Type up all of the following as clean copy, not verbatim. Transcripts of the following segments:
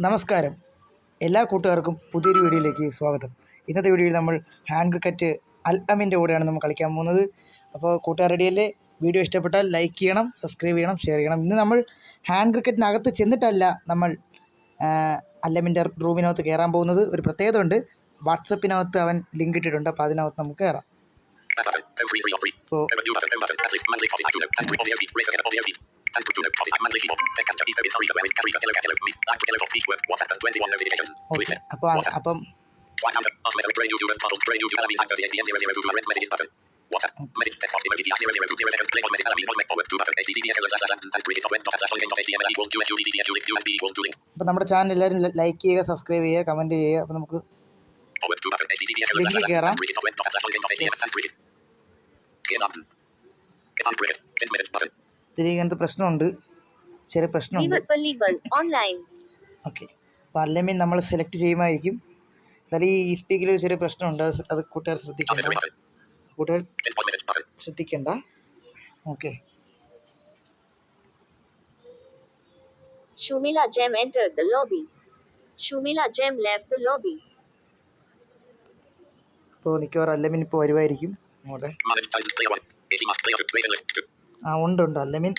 നമസ്കാരം, എല്ലാ കൂട്ടുകാർക്കും പുതിയൊരു വീഡിയോയിലേക്ക് സ്വാഗതം. ഇന്നത്തെ വീഡിയോയിൽ നമ്മൾ ഹാൻഡ് ക്രിക്കറ്റ് അൽ അമീൻ്റെ കൂടെയാണ് നമ്മൾ കളിക്കാൻ പോകുന്നത്. അപ്പോൾ കൂട്ടുകാർ റെഡിയല്ലേ? വീഡിയോ ഇഷ്ടപ്പെട്ടാൽ ലൈക്ക് ചെയ്യണം, സബ്സ്ക്രൈബ് ചെയ്യണം, ഷെയർ ചെയ്യണം. ഇന്ന് നമ്മൾ ഹാൻഡ് ക്രിക്കറ്റിനകത്ത് ചെന്നിട്ടല്ല നമ്മൾ അൽ അമീൻ്റെ റൂമിനകത്ത് കയറാൻ പോകുന്നത്. ഒരു പ്രത്യേകത ഉണ്ട്, വാട്സപ്പിനകത്ത് അവൻ ലിങ്ക് ഇട്ടിട്ടുണ്ട്. അപ്പോൾ അതിനകത്ത് നമുക്ക് കയറാം. അപ്പം നമ്മുടെ ചാനൽ എല്ലാവരും ലൈക്ക് ചെയ്യുക, സബ്സ്ക്രൈബ് ചെയ്യുക, കമൻറ്റ് ചെയ്യുക. അപ്പോൾ നമുക്ക് ലിങ്ക് കയറാം. ഇതിൽ ഇങ്ങനത്തെ പ്രശ്നമുണ്ട്, ചെറിയ പ്രശ്നമുണ്ട്. ഓക്കെ, അപ്പോൾ അൽ അമീൻ നമ്മൾ സെലക്ട് ചെയ്യുമായിരിക്കും. എന്നാലും ഈ സ്പീക്കിൽ ചെറിയ പ്രശ്നമുണ്ട്, അത് കൂട്ടുകാർ ശ്രദ്ധിക്കേണ്ട. Okay, Shumila Jem entered the lobby. Shumila Jem left the lobby. അപ്പോൾ മിക്കവാറും അൽ അമീൻ ഇപ്പോൾ വരുമായിരിക്കും. ഉണ്ട് അൽ അമീൻ.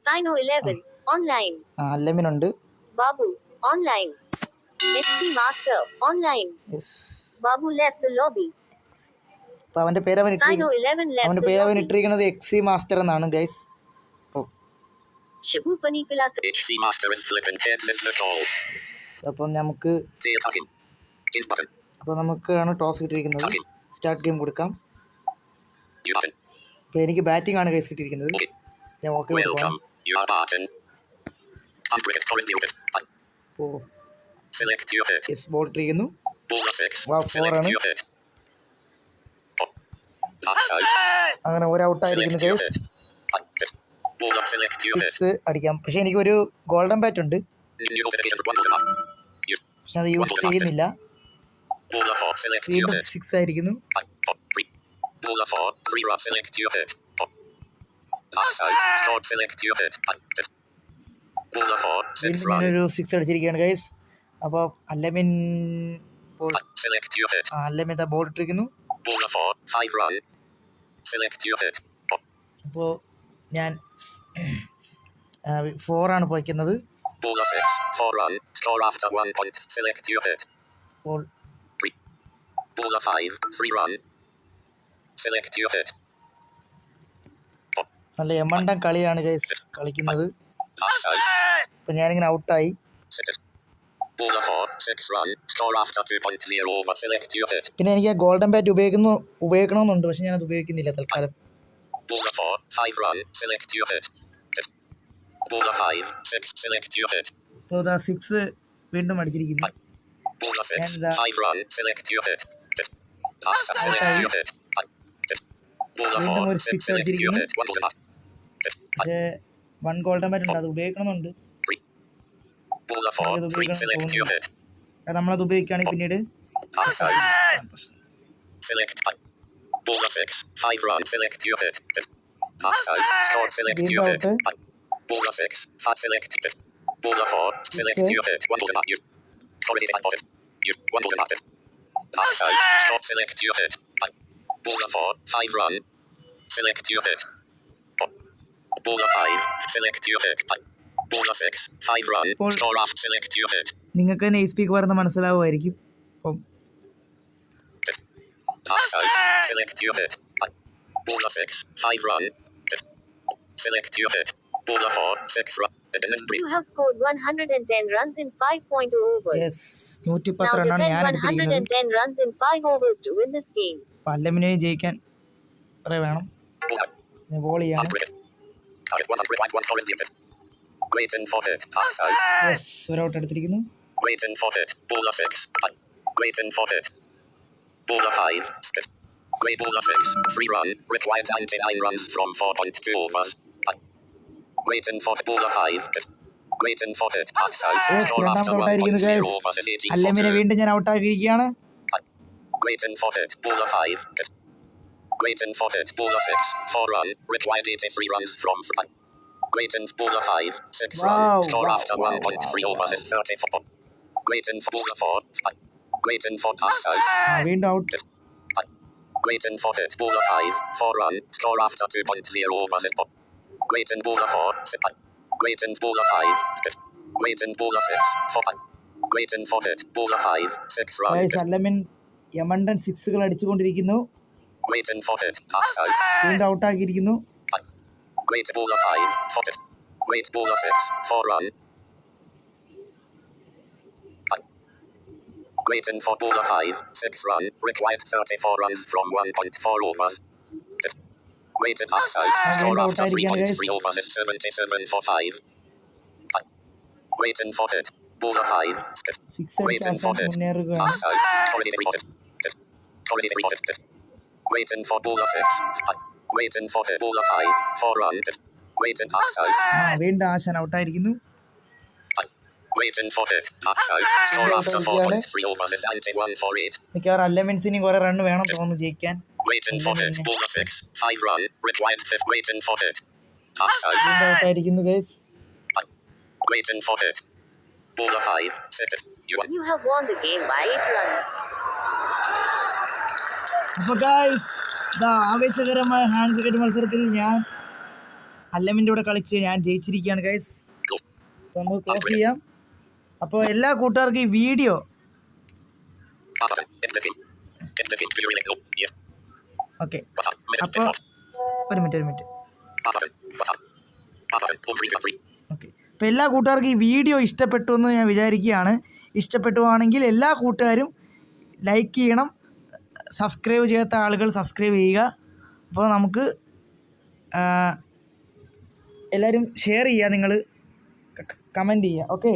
Sino 11 online. അൽ അമീൻ ഉണ്ട്. Babu online. XC Master online. Yes. Babu left the lobby. അപ്പോൾ അവൻ്റെ പേര് അവൻ ഇട്ടിരിക്കുന്നത് XC മാസ്റ്റർ എന്നാണ് ഗൈസ്. അപ്പോൾ നമുക്കാണ് ടോസ് കിട്ടിയിരിക്കുന്നത്. സ്റ്റാർട്ട് ഗെയിം കൊടുക്കാം. അപ്പോൾ എനിക്ക് ബാറ്റിംഗ് ആണ് ഗൈസ് കിട്ടിയിരിക്കുന്നത്. ഞാൻ ഓക്കെ കൊടുക്കാം. ബോൾ ഇട്ടിരിക്കുന്നു. 4 ആണ്. അങ്ങനെ ഒരു ഔട്ടായിരിക്കുന്നു ഗൈസ്. 6 അടിക്കാം. പക്ഷെ എനിക്കൊരു ഗോൾഡൻ ബാറ്റ് ഉണ്ട്, പക്ഷെ അത് യൂസ് ചെയ്യുന്നില്ല. വീണ്ടും 6 ആയിരിക്കുന്നു. വീണ്ടും ഞാനൊരു 6 അടിച്ചിരിക്കുകയാണ് ഗൈസ്. അപ്പോൾ അൽ അമീൻ ബോൾ ഇട്ടിരിക്കുന്നു. അപ്പോൾ ഞാൻ 4 ആണ് പോയിക്കുന്നത്. നല്ല എമണ്ടൻ കളിയാണ് ഗൈസ് കളിക്കുന്നത്. ഇപ്പം ഞാനിങ്ങനെ ഔട്ടായി. പിന്നെ എനിക്ക് ആ ഗോൾഡൻ ബാറ്റ് ഉപയോഗിക്കണമെന്നുണ്ട്, പക്ഷെ ഞാനത് ഉപയോഗിക്കുന്നില്ല തൽക്കാലം. അപ്പോൾ 6 വീണ്ടും അടിച്ചിരിക്കുന്നു. വീണ്ടും ഒരു 6 അടിച്ചിരിക്കുന്നു. പക്ഷേ 1 ഗോൾഡൻ ബാറ്റ് ഉണ്ട്, അത് ഉപയോഗിക്കണമെന്നുണ്ട്. നമ്മളത് ഉപയോഗിക്കുകയാണെങ്കിൽ പിന്നീട് നിങ്ങൾക്ക് തന്നെ ഈ സ്പീക്ക് പറഞ്ഞ് മനസ്സിലാവുമായിരിക്കും. അപ്പം You have scored 110 runs in 5.0 overs. Yes, 110 Now റണ്ണാണ് ഞാൻ defend 110 runs in 5 overs to win this game. അൽ അമീനെ ജയിക്കാൻ വേണം. ബോൾ ചെയ്യണം. ഒരു ഔട്ട് എടുത്തിരിക്കുന്നു. അൽ അമീനെ വീണ്ടും ഞാൻ ഔട്ടാക്കിയിരിക്കുകയാണ്. Greaton Bowler 5, 6 Wow, run. Score wow, after wow, 1.3 wow, overs wow. is 34. Greaton Bowler 4, 5. Greaton for pass out. വീണ്ടും out. Greaton for hit. Bowler 5, 4 run. Score after 2.0 overs is Greaton Bowler 4, 6. Greaton Bowler 5, hit. Greaton Bowler 6, 4. Greaton for hit. Bowler 5, 6 run. Guys അല്ലമിൻ യമണ്ടൻ സിക്സുകൾ അടിച്ചുകൊണ്ടിരിക്കുന്നു. Greaton for hit. Pass out. വീണ്ടും ഔട്ടാക്കിയിരിക്കുന്നു. Great Bowler 5, 4. Great Bowler 6, 4 run. Greaton for Bowler 5, 6 run. Required 34 runs from 1.4 overs. Greaton pass out. Score വീണ്ടും after ഔട്ടായിരിക്കുകയാണ് 3.3 guys. overs is 77 for 5. Greaton for hit. Bowler 5. Six അടിച്ച് Greaton for Asan hit. മുന്നേറുകയാണ്. Pass out. Already reported. Already reported. Greaton for Bowler 6. Greaton for hit. Bowler 5, 4 run. Greaton pass out. വീണ്ടും ആശാൻ ഔട്ടായിരിക്കുന്നു. Greaton for hit. Pass out. Score after 4.3 overs is 91 for 8. മിക്കവാറും അല്ലമിൻസിന് കുറെ run വേണം തോന്നുന്നു ജയിക്കാൻ. Greaton for hit. Bowler 6, 5 run. Required 5. Greaton for hit. Pass out. വീണ്ടും ഔട്ടായിരിക്കുന്നു guys. Greaton for hit. Bowler 5, 6. You have won the game by 8 runs. അപ്പോൾ guys ആവേശകരമായ hand cricket മത്സരത്തിൽ ഞാൻ അല്ലമിൻ്റെ കൂടെ കളിച്ച് ഞാൻ ജയിച്ചിരിക്കുകയാണ് ഗൈസ്. അപ്പോൾ നമുക്ക് ക്ലോസ് ചെയ്യാം. അപ്പോൾ എല്ലാ കൂട്ടുകാർക്കും ഈ വീഡിയോ ഓക്കെ. അപ്പോൾ ഒരു മിനിറ്റ് ഓക്കെ. അപ്പോൾ എല്ലാ കൂട്ടുകാർക്കും ഈ വീഡിയോ ഇഷ്ടപ്പെട്ടു എന്ന് ഞാൻ വിചാരിക്കുകയാണ്. ഇഷ്ടപ്പെട്ടുവാണെങ്കിൽ എല്ലാ കൂട്ടുകാരും ലൈക്ക് ചെയ്യണം. സബ്സ്ക്രൈബ് ചെയ്യാത്ത ആളുകൾ സബ്സ്ക്രൈബ് ചെയ്യുക. അപ്പോൾ നമുക്ക് എല്ലാവരും ഷെയർ ചെയ്യുക, നിങ്ങൾ കമൻറ്റ് ചെയ്യുക. ഓക്കെ.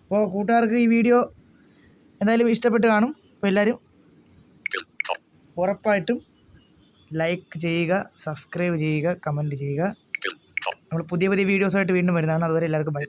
അപ്പോൾ കൂട്ടുകാർക്ക് ഈ വീഡിയോ എന്തായാലും ഇഷ്ടപ്പെട്ട് കാണും. അപ്പോൾ എല്ലാവരും ഉറപ്പായിട്ടും ലൈക്ക് ചെയ്യുക, സബ്സ്ക്രൈബ് ചെയ്യുക, കമൻറ്റ് ചെയ്യുക. നമ്മൾ പുതിയ വീഡിയോസായിട്ട് വീണ്ടും വരുന്നതാണ്. അതുവരെ എല്ലാവർക്കും ബൈ.